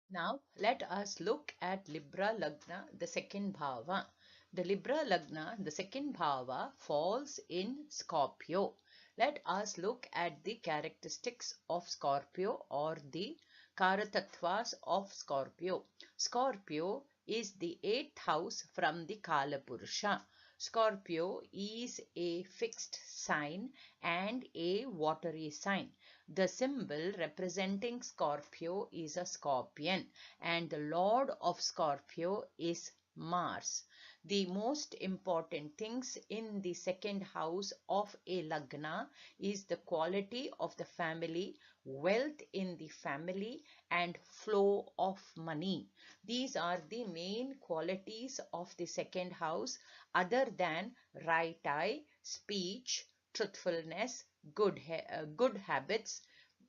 Now let us look at Libra Lagna, the second Bhava. The Libra Lagna, the second Bhava, falls in Scorpio. Let us look at the characteristics of Scorpio or the Karatattvas of Scorpio. Scorpio is the eighth house from the Kala Purusha. Scorpio is a fixed sign and a watery sign. The symbol representing Scorpio is a scorpion, and the lord of Scorpio is Mars. The most important things in the second house of a Lagna is the quality of the family, wealth in the family, and flow of money. These are the main qualities of the second house, other than right eye, speech, truthfulness, good habits,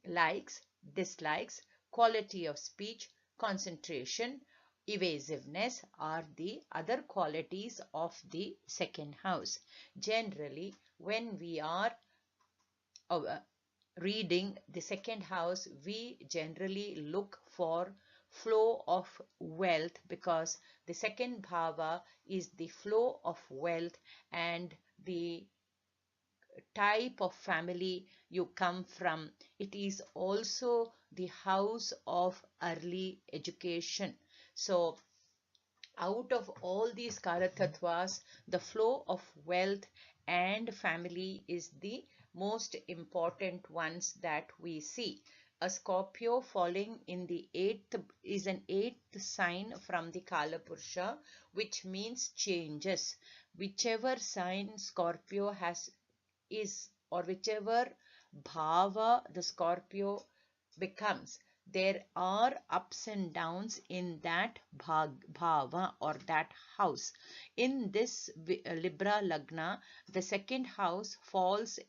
likes, dislikes, quality of speech, concentration, evasiveness are the other qualities of the second house. Generally, when we are uh, reading the second house, we generally look for flow of wealth, because the second bhava is the flow of wealth and the type of family you come from. It is also the house of early education. So out of all these Karatattvas, the flow of wealth and family is the most important ones that we see. A Scorpio falling in the eighth is an eighth sign from the Kala Purusha, which means changes. Whichever sign Scorpio has is, or whichever bhava the Scorpio becomes, there are ups and downs in that bhava or that house. In this Libra Lagna, the second house falls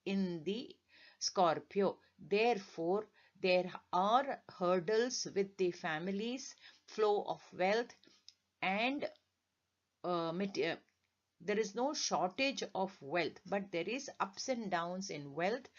in the Scorpio. Therefore, there are hurdles with the family's flow of wealth, and there is no shortage of wealth, but there is ups and downs in wealth,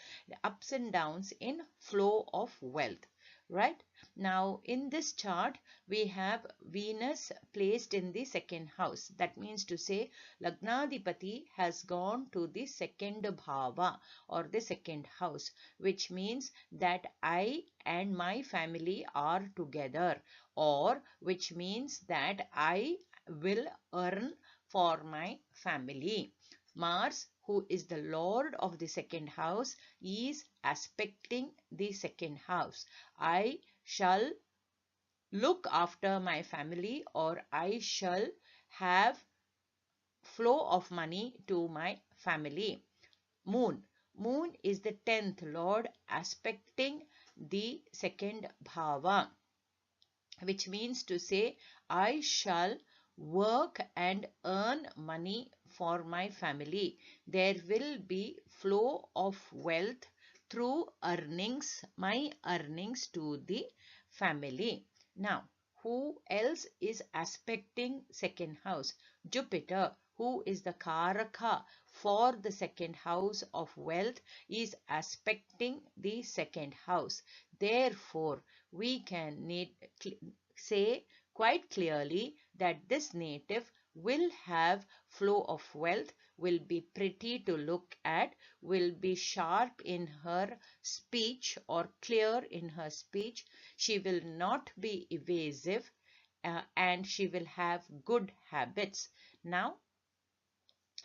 ups and downs in flow of wealth. Right now, in this chart, we have Venus placed in the second house. That means to say, Lagnadipati has gone to the second bhava or the second house, which means that I and my family are together, or which means that I will earn for my family. Mars, who is the lord of the second house, is aspecting the second house. I shall look after my family, or I shall have flow of money to my family. Moon. Moon is the 10th lord aspecting the second bhava, which means to say I shall work and earn money for my family. There will be flow of wealth through earnings, my earnings to the family. Now, who else is aspecting second house? Jupiter, who is the Karaka for the second house of wealth, is aspecting the second house. Therefore, we can say quite clearly that this native will have flow of wealth, will be pretty to look at, will be sharp in her speech or clear in her speech. She will not be evasive, and she will have good habits. Now,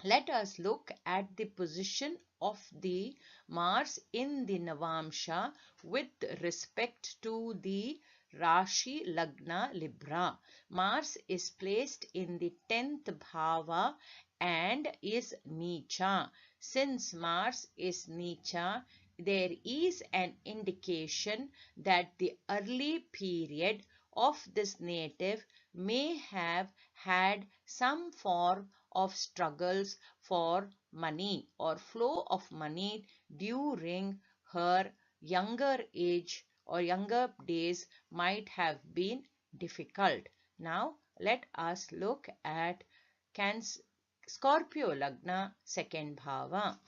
let us look at the position of the Mars in the Navamsha with respect to the Rashi Lagna Libra. Mars is placed in the 10th bhava and is Nicha. Since Mars is Nicha, there is an indication that the early period of this native may have had some form of struggles for money or flow of money during her younger age or younger days might have been difficult. Now let us look at Scorpio Lagna second bhava.